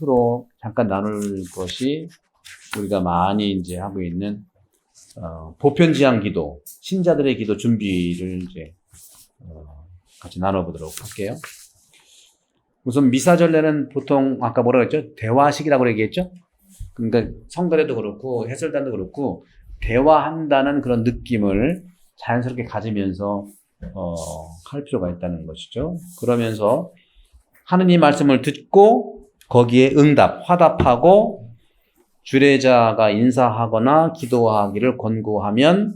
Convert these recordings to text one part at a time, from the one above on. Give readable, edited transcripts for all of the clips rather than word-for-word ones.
끝으로 잠깐 나눌 것이 우리가 많이 이제 하고 있는 보편지향 기도, 신자들의 기도 준비를 이제 같이 나눠보도록 할게요. 우선 미사전례는 보통 아까 뭐라 그랬죠? 대화식이라고 얘기했죠? 그러니까 성가대도 그렇고 해설단도 그렇고 대화한다는 그런 느낌을 자연스럽게 가지면서 할 필요가 있다는 것이죠. 그러면서 하느님 말씀을 듣고 거기에 응답, 화답하고 주례자가 인사하거나 기도하기를 권고하면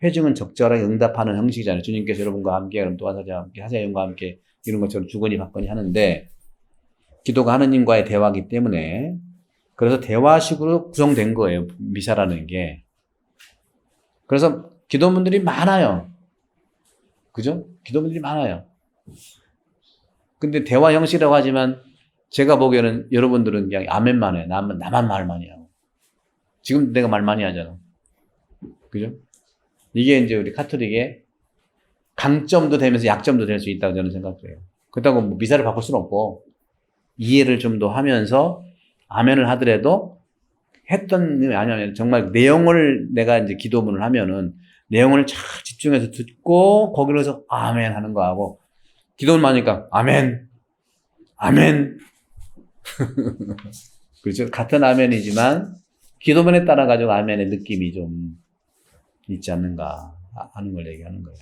회중은 적절하게 응답하는 형식이잖아요. 주님께서 여러분과 함께, 여러분 또 하사님과 함께 이런 것처럼 주거니 받거니 하는데 기도가 하느님과의 대화이기 때문에 그래서 대화식으로 구성된 거예요. 미사라는 게. 그래서 기도문들이 많아요. 그죠? 기도문들이 많아요. 근데 대화 형식이라고 하지만 제가 보기에는 여러분들은 그냥 아멘만 해. 나만 말 많이 하고. 지금 내가 말 많이 하잖아. 그죠? 이게 이제 우리 카톨릭의 강점도 되면서 약점도 될 수 있다고 저는 생각해요. 그렇다고 뭐 미사를 바꿀 수는 없고 이해를 좀 더 하면서 아멘을 하더라도 했던 일이 아니면 정말 내용을 내가 이제 기도문을 하면은 내용을 잘 집중해서 듣고 거기로서 아멘 하는 거하고 기도문 하니까 아멘 그렇죠? 같은 아멘이지만 기도문에 따라 가지고 아멘의 느낌이 좀 있지 않는가 하는 걸 얘기하는 거예요.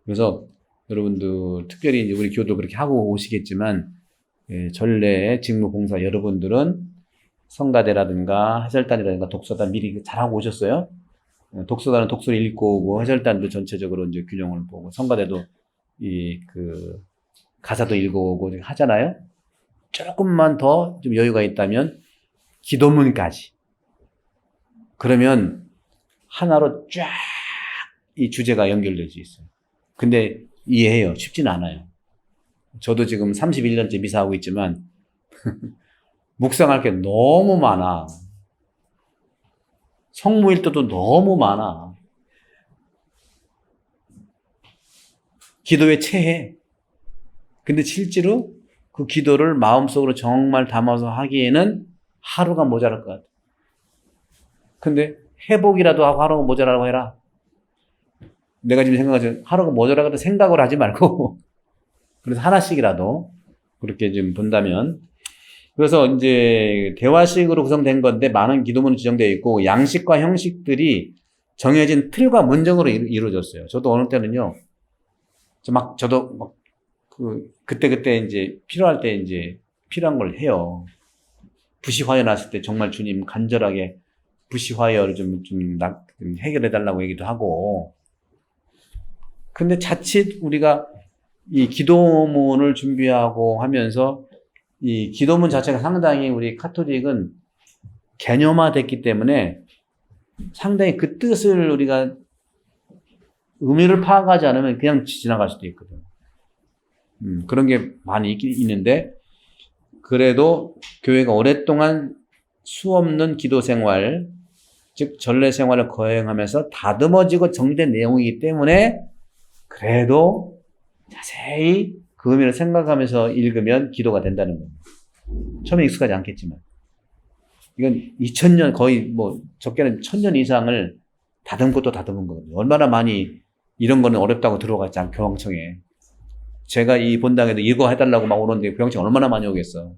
그래서 여러분들 특별히 이제 우리 교도 그렇게 하고 오시겠지만 전례 직무 봉사 여러분들은 성가대라든가 해설단이라든가 독서단 미리 잘하고 오셨어요? 독서단은 독서를 읽고 오고 해설단도 전체적으로 이제 균형을 보고 성가대도 가사도 읽어오고 하잖아요. 조금만 더 좀 여유가 있다면 기도문까지. 그러면 하나로 쫙 이 주제가 연결될 수 있어요. 근데 이해해요. 쉽진 않아요. 저도 지금 31년째 미사하고 있지만 묵상할 게 너무 많아. 성무일도도 너무 많아. 기도에 체해. 근데 실제로 그 기도를 마음속으로 정말 담아서 하기에는 하루가 모자랄 것 같아. 근데 회복이라도 하고 하루가 모자라고 해라. 내가 지금 생각하지 하루가 모자라고 생각을 하지 말고 그래서 하나씩이라도 그렇게 좀 본다면 그래서 이제 대화식으로 구성된 건데 많은 기도문이 지정되어 있고 양식과 형식들이 정해진 틀과 문정으로 이루어졌어요. 저도 어느 때는요. 저도 그때 이제 필요할 때 이제 필요한 걸 해요. 부시화여 났을 때 정말 주님 간절하게 부시화여를 좀 해결해 달라고 얘기도 하고. 근데 자칫 우리가 이 기도문을 준비하고 하면서 이 기도문 자체가 상당히 우리 카톨릭은 개념화됐기 때문에 상당히 그 뜻을 우리가 의미를 파악하지 않으면 그냥 지나갈 수도 있거든. 그런 게 많이 있는데 그래도 교회가 오랫동안 수없는 기도 생활, 즉 전례 생활을 거행하면서 다듬어지고 정리된 내용이기 때문에 그래도 자세히 그 의미를 생각하면서 읽으면 기도가 된다는 겁니다. 처음에 익숙하지 않겠지만. 이건 2000년, 거의 적게는 1000년 이상을 다듬고 또 다듬은 거거든요. 얼마나 많이 이런 거는 어렵다고 들어갔지 않고 교황청에. 제가 이 본당에도 이거 해달라고 막 오는데 교황청 얼마나 많이 오겠어.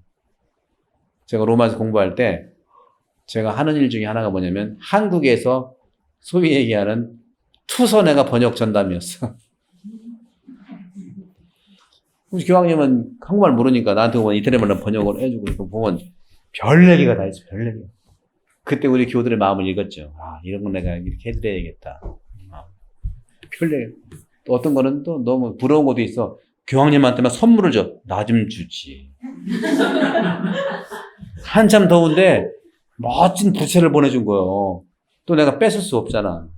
제가 로마에서 공부할 때 제가 하는 일 중에 하나가 뭐냐면 한국에서 소위 얘기하는 투서내가 번역 전담이었어. 교황님은 한국말 모르니까 나한테 보면 이태리말로 번역을 해주고 보면 별 얘기가 다 있어. 별 얘기. 그때 우리 교우들의 마음을 읽었죠. 아, 이런 건 내가 이렇게 해드려야겠다. 별 얘기. 또 어떤 거는 또 너무 부러운 것도 있어. 교황님한테만 선물을 줘. 나 좀 주지. 한참 더운데 멋진 부채를 보내준 거예요. 또 내가 뺏을 수 없잖아.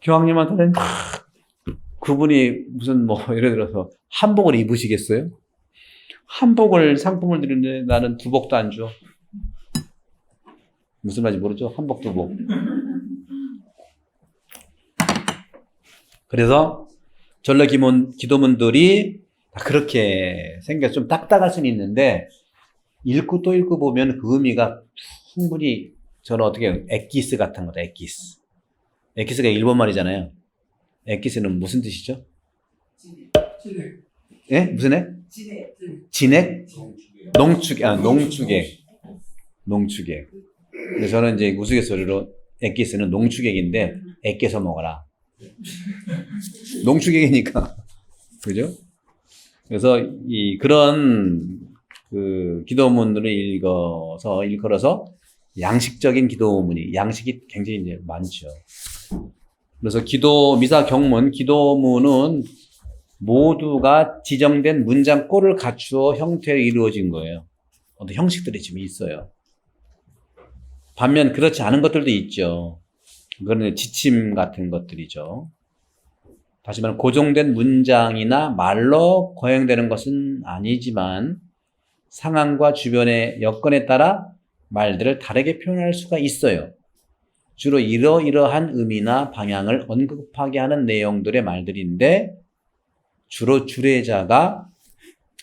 교황님한테는 그분이 무슨 예를 들어서 한복을 입으시겠어요? 한복을 상품을 드리는데 나는 두복도 안 줘. 무슨 말인지 모르죠? 한복 두복. 그래서 전래 기도문들이 그렇게 생겨서 좀 딱딱할 수는 있는데, 읽고 또 읽고 보면 그 의미가 충분히, 저는 어떻게, 엑기스 같은 거다, 엑기스. 엑기스가 일본 말이잖아요. 엑기스는 무슨 뜻이죠? 진액. 예? 무슨 액? 진액. 진액? 농축액. 농축액. 근데 저는 이제 우스갯소리로 엑기스는 농축액인데, 액께서 먹어라. 농축액이니까. 그죠? 그래서 그런 기도문들을 일컬어서 양식적인 기도문이, 양식이 굉장히 이제 많죠. 그래서 미사 경문, 기도문은 모두가 지정된 문장꼴을 갖추어 형태로 이루어진 거예요. 어떤 형식들이 지금 있어요. 반면 그렇지 않은 것들도 있죠. 그거는 지침 같은 것들이죠. 다시 말하면 고정된 문장이나 말로 거행되는 것은 아니지만 상황과 주변의 여건에 따라 말들을 다르게 표현할 수가 있어요. 주로 이러이러한 의미나 방향을 언급하게 하는 내용들의 말들인데 주로 주례자가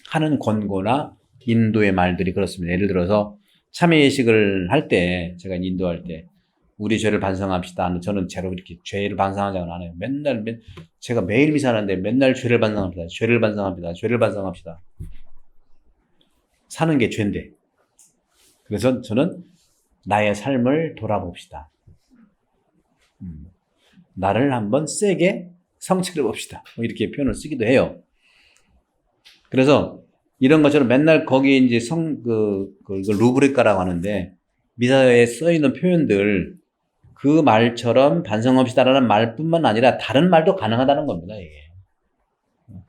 하는 권고나 인도의 말들이 그렇습니다. 예를 들어서 참회예식을 할 때, 제가 인도할 때 우리 죄를 반성합시다. 저는 제로 이렇게 죄를 반성하자고 안 해요. 제가 매일 미사하는데 맨날 죄를 반성합니다. 죄를 반성합니다. 죄를 반성합시다. 사는 게 죄인데. 그래서 저는 나의 삶을 돌아봅시다. 나를 한번 세게 성찰해 봅시다. 이렇게 표현을 쓰기도 해요. 그래서 이런 것처럼 맨날 거기에 이제 루브리카라고 하는데 미사에 써 있는 표현들 그 말처럼 반성합시다라는 말뿐만 아니라 다른 말도 가능하다는 겁니다, 이게.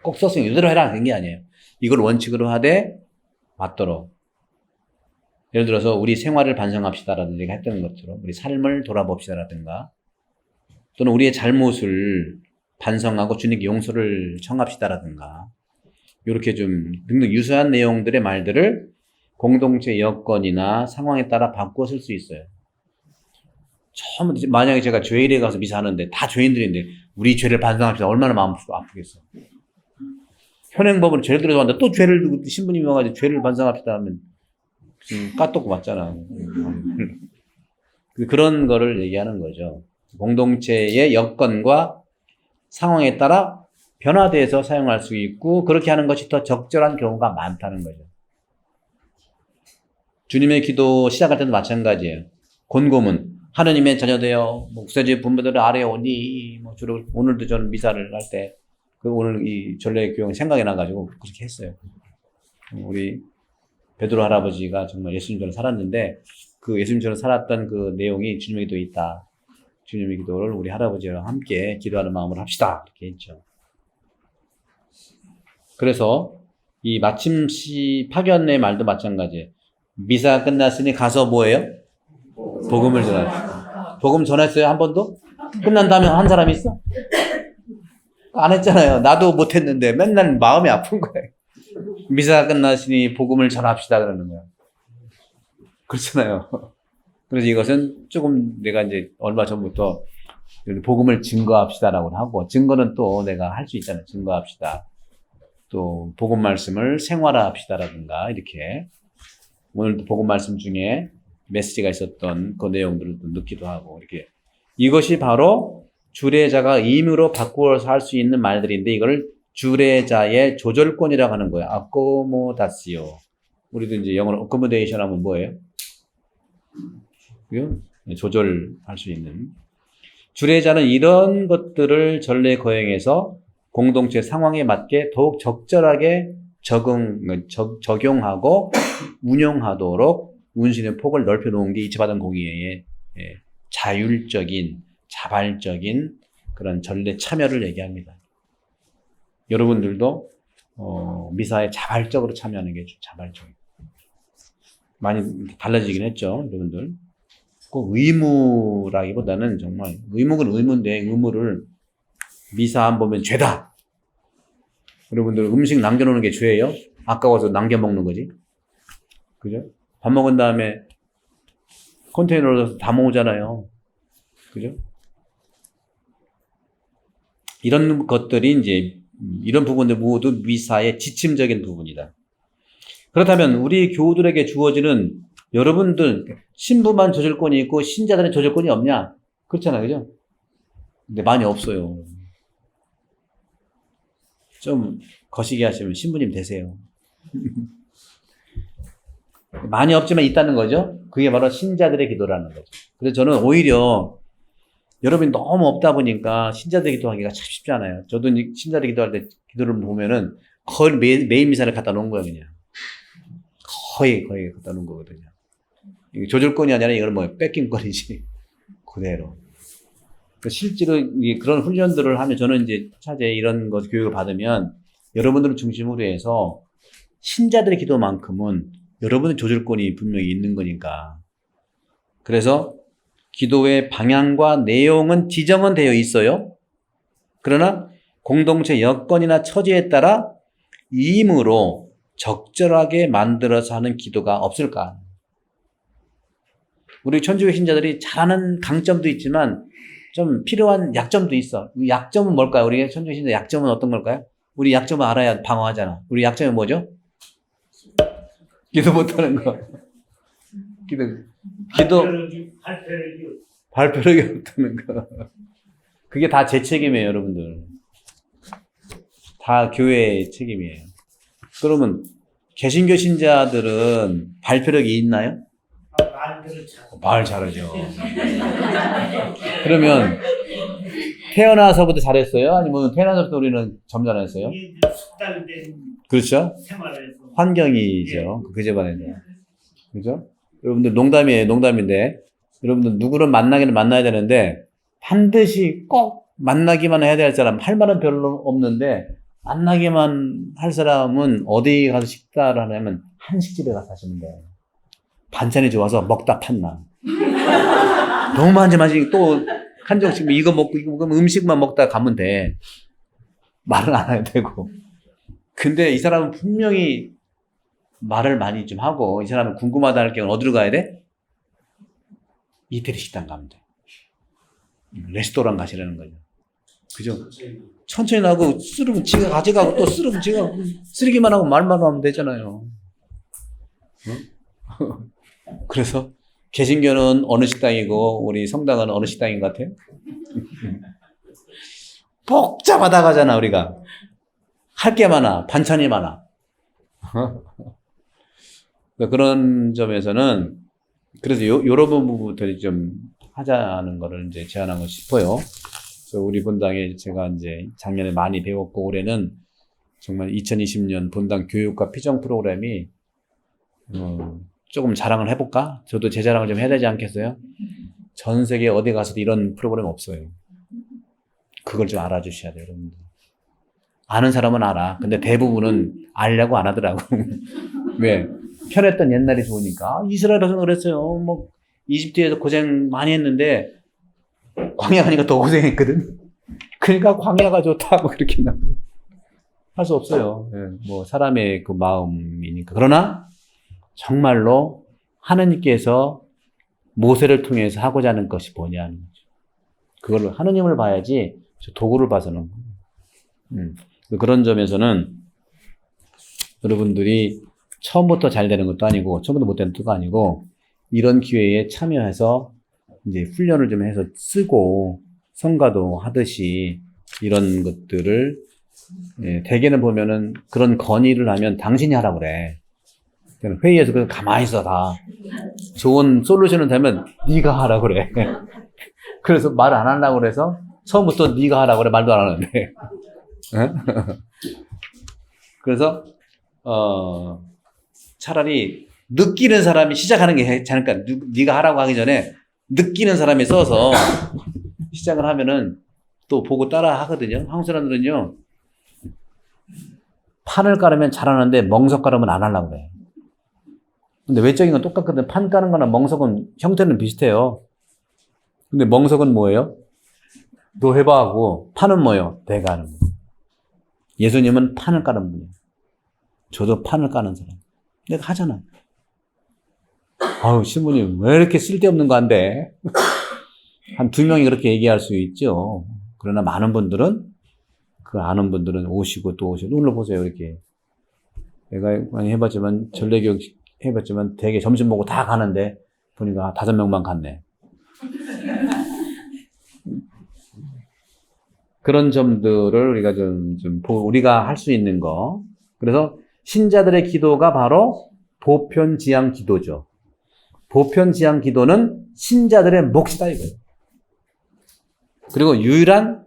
꼭 썼으면 이대로 해라, 그런 게 아니에요. 이걸 원칙으로 하되 맞도록. 예를 들어서 우리 생활을 반성합시다라든지 했던 것처럼 우리 삶을 돌아봅시다라든가 또는 우리의 잘못을 반성하고 주님께 용서를 청합시다라든가 이렇게 좀 등등 유사한 내용들의 말들을 공동체 여건이나 상황에 따라 바꾸어 쓸 수 있어요. 만약에 제가 죄일에 가서 미사하는데 다 죄인들인데 우리 죄를 반성합시다. 얼마나 마음 아프겠어. 현행법으로 죄를 들어서 왔는데 또 죄를 신부님이 와가지고 죄를 반성합시다 하면 까똑 맞잖아. 그런 거를 얘기하는 거죠. 공동체의 여건과 상황에 따라 변화돼서 사용할 수 있고 그렇게 하는 것이 더 적절한 경우가 많다는 거죠. 주님의 기도 시작할 때도 마찬가지예요. 권고문 하느님의 자녀되어 목사지 분부들을 아래 오니 주로 오늘도 저는 미사를 할 때 오늘 이 전례 교육이 생각이 나가지고 그렇게 했어요. 우리 베드로 할아버지가 정말 예수님처럼 살았는데 그 예수님처럼 살았던 그 내용이 주님의 기도에 있다. 주님의 기도를 우리 할아버지랑 함께 기도하는 마음으로 합시다. 이렇게 했죠. 그래서 이 마침시 파견의 말도 마찬가지예요. 미사 끝났으니 가서 뭐예요? 복음을 전하라. 복음 전했어요? 한 번도? 끝난 다음에 한 사람이 있어? 안 했잖아요. 나도 못했는데 맨날 마음이 아픈 거예요. 미사 끝났으니 복음을 전합시다 그러는 거예요. 그렇잖아요. 그래서 이것은 조금 내가 이제 얼마 전부터 복음을 증거합시다라고 하고 증거는 또 내가 할 수 있잖아요. 증거합시다. 또 복음 말씀을 생활화합시다라든가 이렇게 오늘도 복음 말씀 중에 메시지가 있었던 그 내용들을 넣기도 하고 이렇게 이것이 바로 주례자가 임의로 바꾸어서 할 수 있는 말들인데 이걸 주례자의 조절권이라고 하는 거예요. 아코모다시오. 우리도 이제 영어로 accommodation 하면 뭐예요? 조절할 수 있는. 주례자는 이런 것들을 전례 거행해서 공동체 상황에 맞게 더욱 적절하게 적용하고 운영하도록 운신의 폭을 넓혀 놓은 게 이치받은 공의회의 자율적인, 자발적인 그런 전례 참여를 얘기합니다. 여러분들도 미사에 자발적으로 참여하는 게 자발적이에요. 많이 달라지긴 했죠, 여러분들. 꼭 의무라기보다는 정말 의무는 의무인데 의무를 미사 안 보면 죄다. 여러분들 음식 남겨놓는 게 죄예요? 아까워서 남겨 먹는 거지. 그죠? 밥 먹은 다음에 컨테이너로 다 모으잖아요. 그죠? 이런 것들이 이제 이런 부분들 모두 미사의 지침적인 부분이다. 그렇다면 우리 교우들에게 주어지는 여러분들 신부만 저질권이 있고 신자들은 저질권이 없냐? 그렇잖아요. 그죠? 근데 많이 없어요. 좀 거시기 하시면 신부님 되세요. 많이 없지만 있다는 거죠. 그게 바로 신자들의 기도라는 거죠. 그래서 저는 오히려 여러분이 너무 없다 보니까 신자들 기도하기가 참 쉽지 않아요. 저도 신자들 기도할 때 기도를 보면은 거의 메인 미사를 갖다 놓은 거예요, 그냥. 거의 갖다 놓은 거거든요. 조절권이 아니라 이걸 뭐 뺏긴 거리지. 그대로. 실제로 그런 훈련들을 하면 저는 이제 차제 이런 것 교육을 받으면 여러분들을 중심으로 해서 신자들의 기도만큼은 여러분의 조절권이 분명히 있는 거니까. 그래서 기도의 방향과 내용은 지정은 되어 있어요. 그러나 공동체 여건이나 처지에 따라 임의로 적절하게 만들어서 하는 기도가 없을까? 우리 천주교 신자들이 잘하는 강점도 있지만 좀 필요한 약점도 있어. 이 약점은 뭘까요? 우리 천주교 신자 약점은 어떤 걸까요? 우리 약점을 알아야 방어하잖아. 우리 약점이 뭐죠? 기도 못하는 거. 발표력이 없다는 거. 그게 다 제 책임이에요, 여러분들. 다 교회의 책임이에요. 그러면 개신교 신자들은 발표력이 있나요? 말 잘하죠. 그러면 태어나서부터 잘했어요? 아니면 태어나서부터 우리는 점잖았어요? 그렇죠? 환경이죠. 그 집안에서. 그죠? 여러분들 농담이에요. 농담인데 여러분들 누구를 만나기는 만나야 되는데 반드시 꼭 만나기만 해야 될 사람, 할 말은 별로 없는데 만나기만 할 사람은 어디 가서 식사를 하냐면 한식집에 가서 하시면 돼요. 반찬이 좋아서 먹다 판나. 너무 많지 또 한정식 이거 먹고 이거 먹으면 음식만 먹다 가면 돼. 말은 안 해야 되고. 근데 이 사람은 분명히 말을 많이 좀 하고 이 사람은 궁금하다 할 경우는 어디로 가야 돼? 이태리 식당 가면 돼. 레스토랑 가시라는 거죠. 그죠? 천천히 나고 쓰르면 지가 가져가고 또 쓰르면 지가 쓰기만 하고 말만 하면 되잖아요. 그래서 개신교는 어느 식당이고 우리 성당은 어느 식당인 것 같아요? 복잡하다 가잖아 우리가. 할 게 많아. 반찬이 많아. 그런 점에서는 그래서 요런 부분들이 좀 하자는 거를 이제 제안하고 싶어요. 그래서 우리 본당에 제가 이제 작년에 많이 배웠고 올해는 정말 2020년 본당 교육과 피정 프로그램이 조금 자랑을 해볼까? 저도 제 자랑을 좀 해야 되지 않겠어요? 전 세계 어디 가서도 이런 프로그램 없어요. 그걸 좀 알아주셔야 돼요, 여러분들. 아는 사람은 알아. 근데 대부분은 알려고 안 하더라고. 왜? 편했던 옛날이 좋으니까. 이스라엘에서 그랬어요. 뭐, 이집트에서 고생 많이 했는데, 광야 가니까 더 고생했거든. 그러니까 광야가 좋다고 그렇게 할 수 없어요. 예, 뭐, 사람의 그 마음이니까. 그러나, 정말로 하느님께서 모세를 통해서 하고자 하는 것이 뭐냐는 거죠. 그걸로 하느님을 봐야지 도구를 봐서는. 그런 점에서는 여러분들이 처음부터 잘 되는 것도 아니고 처음부터 못 되는 것도 아니고 이런 기회에 참여해서 이제 훈련을 좀 해서 쓰고 성가도 하듯이 이런 것들을 대개는 보면은 그런 건의를 하면 당신이 하라고 그래. 회의에서 그냥 가만히 있어 다. 좋은 솔루션은 되면 네가 하라고 그래. 그래서 말 안 하려고 그래서 처음부터 네가 하라고 그래. 말도 안 하는데. 그래서 차라리 느끼는 사람이 시작하는 게 괜찮을까. 네가 하라고 하기 전에 느끼는 사람이 써서 시작을 하면은 또 보고 따라 하거든요. 한국 사람들은요 판을 깔으면 잘하는데 멍석 깔으면 안 하려고 그래. 근데 외적인 건 똑같거든. 판 까는 거나 멍석은 형태는 비슷해요. 근데 멍석은 뭐예요? 너 해봐 하고 판은 뭐예요? 내가 하는 거예요. 예수님은 판을 까는 분이에요. 저도 판을 까는 사람. 내가 하잖아. 아유, 신부님, 왜 이렇게 쓸데없는 거 한대? 한 2명이 그렇게 얘기할 수 있죠. 그러나 많은 분들은 그 아는 분들은 오시고 또 오시고 눌러보세요. 이렇게 내가 많이 해봤지만 전례교육 해봤지만 되게 점심 먹고 다 가는데 보니까 5명만 갔네. 그런 점들을 우리가 우리가 할 수 있는 거. 그래서 신자들의 기도가 바로 보편지향 기도죠. 보편지향 기도는 신자들의 몫이다 이거예요. 그리고 유일한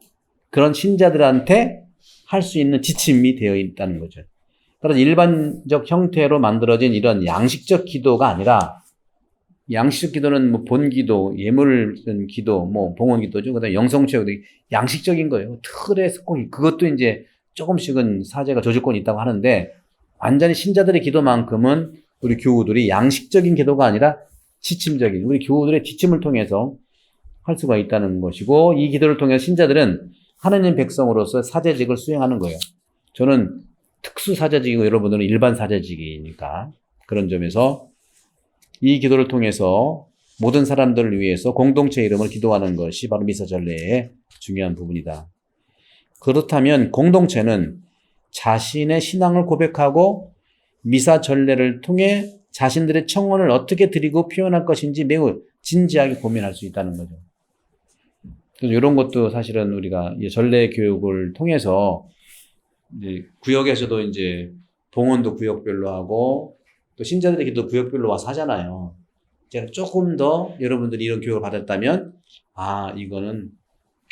그런 신자들한테 할 수 있는 지침이 되어 있다는 거죠. 따라서 일반적 형태로 만들어진 이런 양식적 기도가 아니라 양식적 기도는 뭐 본기도, 예물 기도, 뭐 봉헌기도죠. 그다음에 영성체도 양식적인 거예요. 틀에 꼭 그것도 이제 조금씩은 사제가 조절권이 있다고 하는데 완전히 신자들의 기도만큼은 우리 교우들이 양식적인 기도가 아니라 지침적인 우리 교우들의 지침을 통해서 할 수가 있다는 것이고 이 기도를 통해 신자들은 하나님 백성으로서 사제직을 수행하는 거예요. 저는 특수 사제직이고 여러분들은 일반 사제직이니까 그런 점에서 이 기도를 통해서 모든 사람들을 위해서 공동체 이름을 기도하는 것이 바로 미사 전례의 중요한 부분이다. 그렇다면 공동체는 자신의 신앙을 고백하고 미사 전례를 통해 자신들의 청원을 어떻게 드리고 표현할 것인지 매우 진지하게 고민할 수 있다는 거죠. 그래서 이런 것도 사실은 우리가 전례 교육을 통해서 이제 구역에서도 이제 봉헌도 구역별로 하고 또 신자들의 기도 구역별로 와서 하잖아요. 제가 조금 더 여러분들이 이런 교육을 받았다면 이거는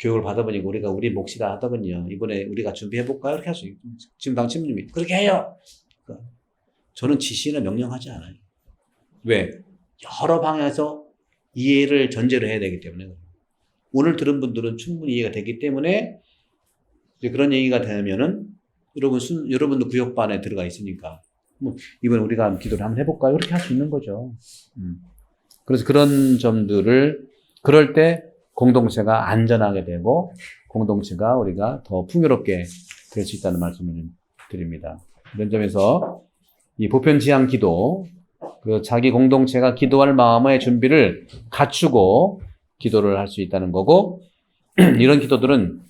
교육을 받아보니까 우리가 우리 몫이다 하더군요. 이번에 우리가 준비해볼까요? 이렇게 할 수 있고 지금 당신님이 그렇게 해요. 저는 지시나 명령하지 않아요. 왜? 여러 방향에서 이해를 전제로 해야 되기 때문에 오늘 들은 분들은 충분히 이해가 되기 때문에 이제 그런 얘기가 되면은 여러분도 구역반에 들어가 있으니까 이번에 우리가 기도를 한번 해볼까요? 이렇게 할 수 있는 거죠. 그래서 그런 점들을 그럴 때 공동체가 안전하게 되고 공동체가 우리가 더 풍요롭게 될 수 있다는 말씀을 드립니다. 이런 점에서 이 보편지향 기도, 그 자기 공동체가 기도할 마음의 준비를 갖추고 기도를 할 수 있다는 거고 이런 기도들은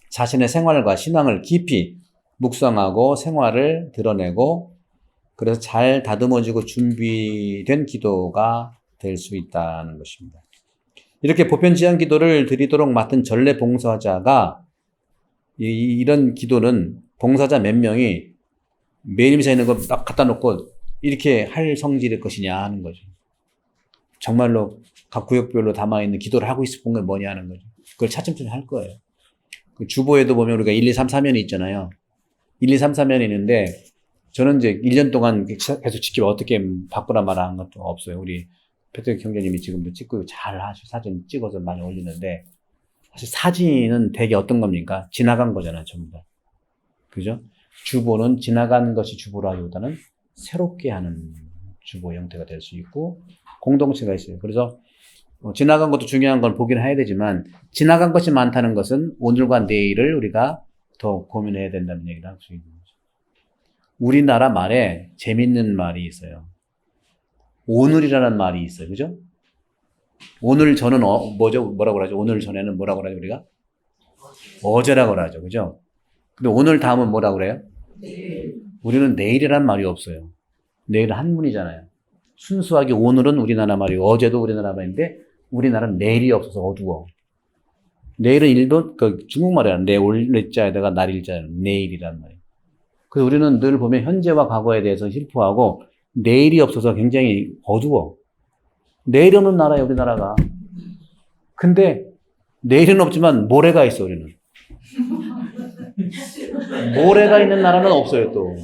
자신의 생활과 신앙을 깊이 묵상하고 생활을 드러내고 그래서 잘 다듬어지고 준비된 기도가 될 수 있다는 것입니다. 이렇게 보편지향 기도를 드리도록 맡은 전례 봉사자가 이런 기도는 봉사자 몇 명이 매일 미사 있는 거 딱 갖다 놓고 이렇게 할 성질일 것이냐 하는 거죠. 정말로 각 구역별로 담아있는 기도를 하고 있을 게 뭐냐 하는 거죠. 그걸 차츰차츰 할 거예요. 그 주보에도 보면 우리가 1, 2, 3, 4면이 있잖아요. 1, 2, 3, 4면이 있는데 저는 이제 1년 동안 계속 지키고 어떻게 바꾸라 말아 한 것도 없어요. 우리 패트릭 형제님이 지금도 찍고 잘 하시고 사진 찍어서 많이 올리는데 사실 사진은 되게 어떤 겁니까? 지나간 거잖아요, 전부 다. 그죠? 주보는 지나간 것이 주보라기보다는 새롭게 하는 주보 형태가 될 수 있고 공동체가 있어요. 그래서 지나간 것도 중요한 건 보긴 해야 되지만 지나간 것이 많다는 것은 오늘과 내일을 우리가 더 고민해야 된다는 얘기를 할 수 있는 거죠. 우리나라 말에 재밌는 말이 있어요. 오늘이라는 말이 있어요. 그죠? 오늘 전은 뭐라고 하죠? 오늘 전에는 뭐라고 하죠? 우리가? 어제라고 하죠. 그죠? 근데 오늘 다음은 뭐라고 그래요? 우리는 내일이란 말이 없어요. 내일은 한문이잖아요. 순수하게 오늘은 우리나라 말이고 어제도 우리나라 말인데 우리나라는 내일이 없어서 어두워. 내일은 일본 중국말이야. 내자에다가 날일자예요. 내일이란 말이에요. 그래서 우리는 늘 보면 현재와 과거에 대해서 실포하고 내일이 없어서 굉장히 어두워. 내일은 없는 나라예요, 우리나라가. 근데 내일은 없지만 모레가 있어, 우리는. 모레가 있는 나라는 없어요, 또.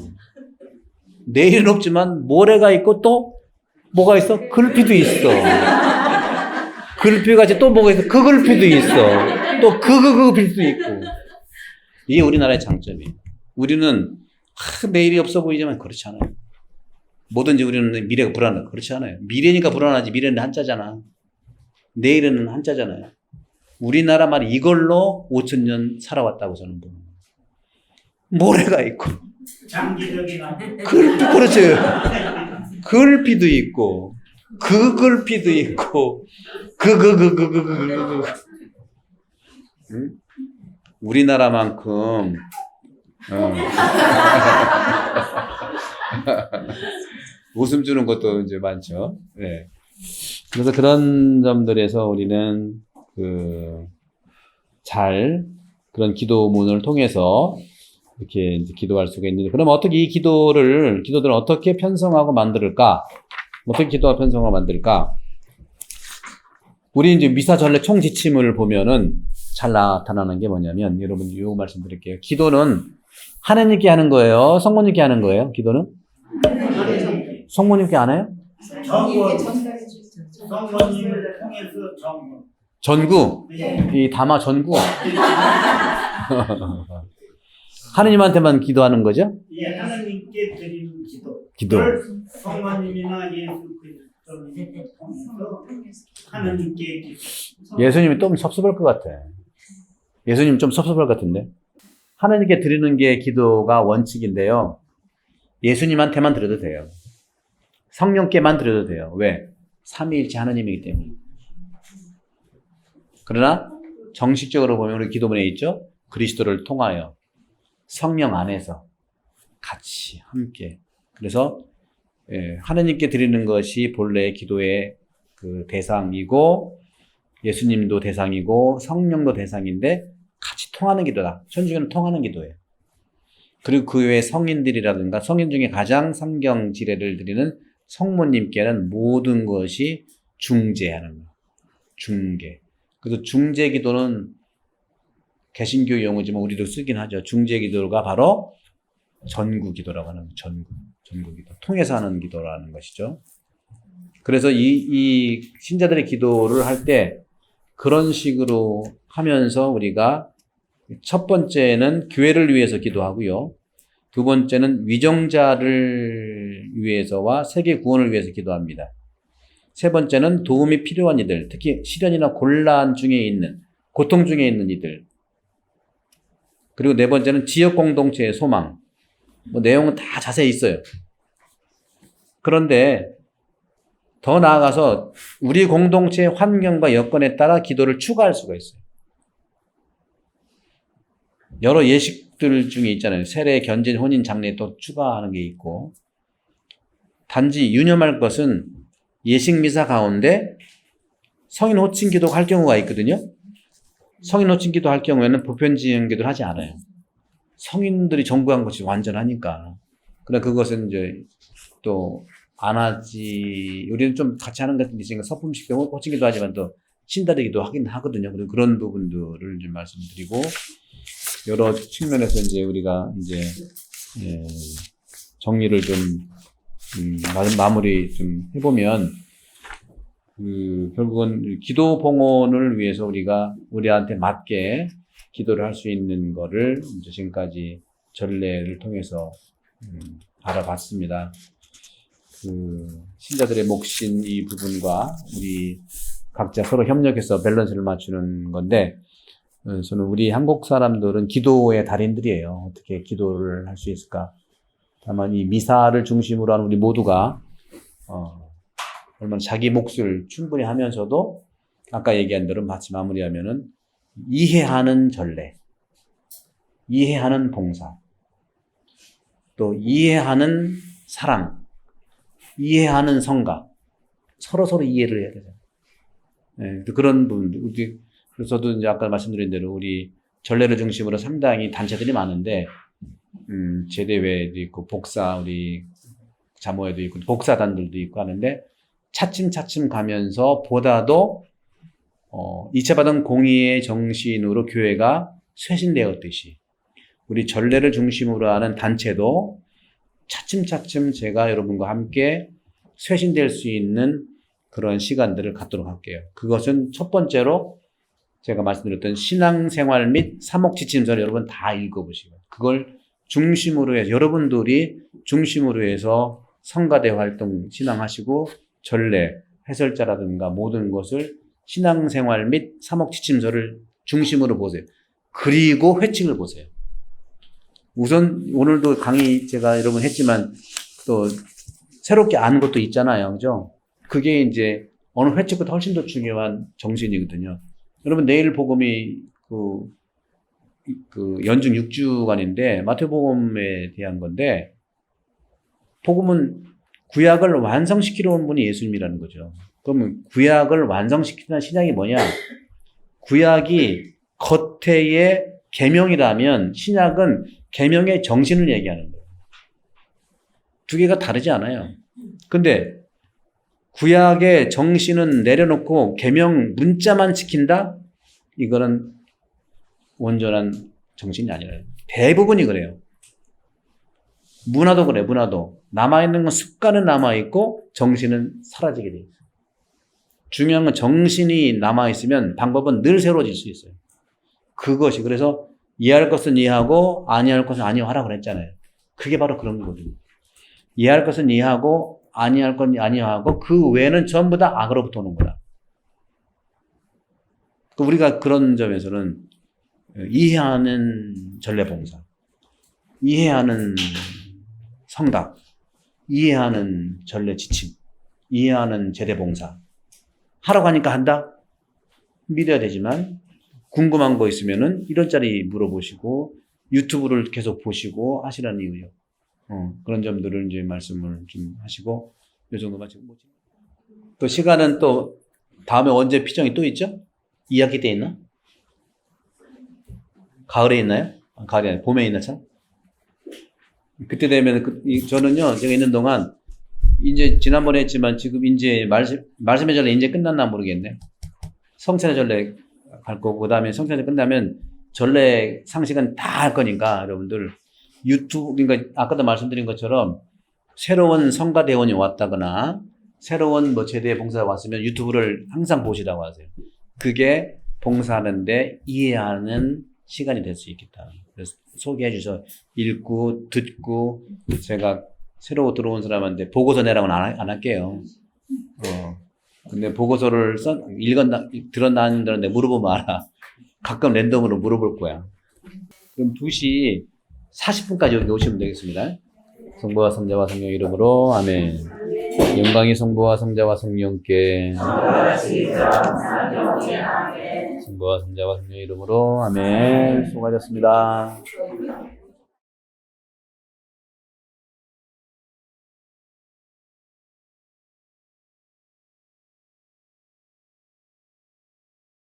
내일은 없지만 모레가 있고 또 뭐가 있어? 글피도 있어. 글피같이 또 뭐가 있어? 그 글피도 있어. 또 그 글피도 있고. 이게 우리나라의 장점이에요. 우리는 내일이 없어 보이지만 그렇지 않아요. 뭐든지 우리는 미래가 불안하다. 그렇지 않아요. 미래니까 불안하지. 미래는 한자잖아. 내일은 한자잖아요. 우리나라 말이 이걸로 5,000년 살아왔다고 저는 봅니다. 모래가 있고. 장기적이나. 그렇죠. 글피도 있고, 그 글피도 있고, 응? 우리나라만큼 웃음 주는 것도 이제 많죠. 네. 그래서 그런 점들에서 우리는 그런 기도문을 통해서 이렇게 이제 기도할 수가 있는데, 그럼 어떻게 이 기도들을 어떻게 편성하고 만들까? 어떻게 기도와 편성하고 만들까? 우리 이제 미사 전례 총 지침을 보면은 잘 나타나는 게 뭐냐면, 여러분 요 말씀 드릴게요. 기도는 하나님께 하는 거예요? 성모님께 하는 거예요? 기도는? 성모님께 안 해요? 정권 성모님을 통해서 정권. 전구? 네. 이 담화 전구? 하느님한테만 기도하는 거죠? 예, 하나님께 드리는 기도. 성모님이나 예수 그리스도를 통해서 하나님께 기도. 예수님이 좀 섭섭할 것 같아. 예수님 좀 섭섭할 것 같은데. 하나님께 드리는 게 기도가 원칙인데요. 예수님한테만 드려도 돼요. 성령께만 드려도 돼요. 왜? 삼위일체 하나님이기 때문에. 그러나 정식적으로 보면 우리 기도문에 있죠? 그리스도를 통하여 성령 안에서 같이 함께. 그래서 하나님께 드리는 것이 본래 기도의 그 대상이고, 예수님도 대상이고 성령도 대상인데 같이 통하는 기도다. 천주교는 통하는 기도예요. 그리고 그 외에 성인들이라든가 성인 중에 가장 성경 지례를 드리는 성모님께는 모든 것이 중재하는 거예요. 중개. 그래서 중재 기도는 개신교 용어지만 우리도 쓰긴 하죠. 중재 기도가 바로 전구 기도라고 하는 전구 기도. 통해서 하는 기도라는 것이죠. 그래서 이 신자들의 기도를 할 때 그런 식으로 하면서 우리가 첫 번째는 교회를 위해서 기도하고요. 두 번째는 위정자를 위해서와 세계 구원을 위해서 기도합니다. 세 번째는 도움이 필요한 이들, 특히 시련이나 곤란 중에 있는, 고통 중에 있는 이들. 그리고 네 번째는 지역 공동체의 소망. 내용은 다 자세히 있어요. 그런데 더 나아가서 우리 공동체의 환경과 여건에 따라 기도를 추가할 수가 있어요. 여러 예식들 중에 있잖아요. 세례, 견진, 혼인, 장례 또 추가하는 게 있고. 단지 유념할 것은 예식 미사 가운데 성인 호칭 기도가 할 경우가 있거든요. 성인 호칭 기도 할 경우에는 보편 지정 기도를 하지 않아요. 성인들이 정부한 것이 완전하니까. 그러나 그것은 이제 또 안 하지. 우리는 좀 같이 하는 것도 있으니까 서품식 경우 호칭 기도 하지만 또 신다리기도 하긴 하거든요. 그리고 그런 부분들을 좀 말씀드리고, 여러 측면에서 이제 우리가 이제 정리를 좀 마무리 좀 해보면, 결국은 기도 봉헌을 위해서 우리한테 맞게 기도를 할 수 있는 거를 이제 지금까지 전례를 통해서 알아봤습니다. 신자들의 몫인 이 부분과 우리 각자 서로 협력해서 밸런스를 맞추는 건데, 저는 우리 한국 사람들은 기도의 달인들이에요. 어떻게 기도를 할 수 있을까? 다만 이 미사를 중심으로 하는 우리 모두가 얼마나 자기 몫을 충분히 하면서도 아까 얘기한 대로 마치 마무리하면은 이해하는 전례, 이해하는 봉사, 또 이해하는 사랑, 이해하는 성가, 서로 이해를 해야 되잖아요. 네, 그런 부분들. 그래서 저도 이제 아까 말씀드린 대로 우리 전례를 중심으로 상당히 단체들이 많은데, 제대회도 있고, 복사, 우리 자모회도 있고, 복사단들도 있고 하는데, 차츰 가면서 보다도, 이체받은 공의의 정신으로 교회가 쇄신되었듯이, 우리 전례를 중심으로 하는 단체도 차츰 제가 여러분과 함께 쇄신될 수 있는 그런 시간들을 갖도록 할게요. 그것은 첫 번째로 제가 말씀드렸던 신앙생활 및 사목지침서를 여러분 다 읽어보시고, 그걸 중심으로 해서 여러분들이 중심으로 해서 성가대 활동 신앙하시고, 전례, 해설자라든가 모든 것을 신앙생활 및 사목지침서를 중심으로 보세요. 그리고 회칙을 보세요. 우선 오늘도 강의 제가 여러분 했지만 또 새롭게 아는 것도 있잖아요. 그죠? 그게 이제 어느 회칙보다 훨씬 더 중요한 정신이거든요. 여러분 내일 복음이 그 연중 6주간인데 마태복음에 대한 건데 복음은 구약을 완성시키러 온 분이 예수님이라는 거죠. 그러면 구약을 완성시키는 신약이 뭐냐? 구약이 겉에의 계명이라면 신약은 계명의 정신을 얘기하는 거예요. 두 개가 다르지 않아요. 근데 구약의 정신은 내려놓고 계명 문자만 지킨다? 이거는 온전한 정신이 아니라요. 대부분이 그래요. 문화도 그래, 문화도. 남아있는 건 습관은 남아있고 정신은 사라지게 돼 있어요. 중요한 건 정신이 남아있으면 방법은 늘 새로워질 수 있어요. 그것이, 그래서 이해할 것은 이해하고 아니할 것은 아니하라 그랬잖아요. 그게 바로 그런 거거든요. 이해할 것은 이해하고 아니할 건 아니하고 그 외에는 전부 다 악으로부터 오는 거다. 우리가 그런 점에서는 이해하는 전례봉사, 이해하는 성닭, 이해하는 전례지침, 이해하는 제대봉사 하러 가니까 한다? 믿어야 되지만 궁금한 거 있으면은 이런 짜리 물어보시고 유튜브를 계속 보시고 하시라는 이유요. 그런 점들을 이제 말씀을 좀 하시고 요 정도만 지금 또 시간은 또 다음에 언제 피정이 또 있죠? 2학기 때 있나? 가을에 있나요? 가을이 아니라 봄에 있나 참? 그때 되면 저는요 제가 있는 동안 이제 지난번에 했지만 지금 이제 말씀의 전례 이제 끝났나 모르겠네. 성찬의 전례 갈 거고 그다음에 성찬이 끝나면 전례 상식은 다 할 거니까 여러분들 유튜브 그러니까 아까도 말씀드린 것처럼 새로운 성가대원이 왔다거나 새로운 뭐 제대 봉사가 왔으면 유튜브를 항상 보시라고 하세요. 그게 봉사하는데 이해하는 시간이 될 수 있겠다. 그래서 소개해 주셔서 읽고 듣고 제가 새로 들어온 사람한테 보고서 내라고는 안 할게요. 근데 보고서를 들었나 안 들었는데 물어보면 알아. 가끔 랜덤으로 물어볼 거야. 그럼 2시 40분까지 여기 오시면 되겠습니다. 성부와 성자와 성령 이름으로 아멘. 영광이 성부와 성자와 성령께 성부와 성자와 성령 이름으로 아멘. 수고하셨습니다.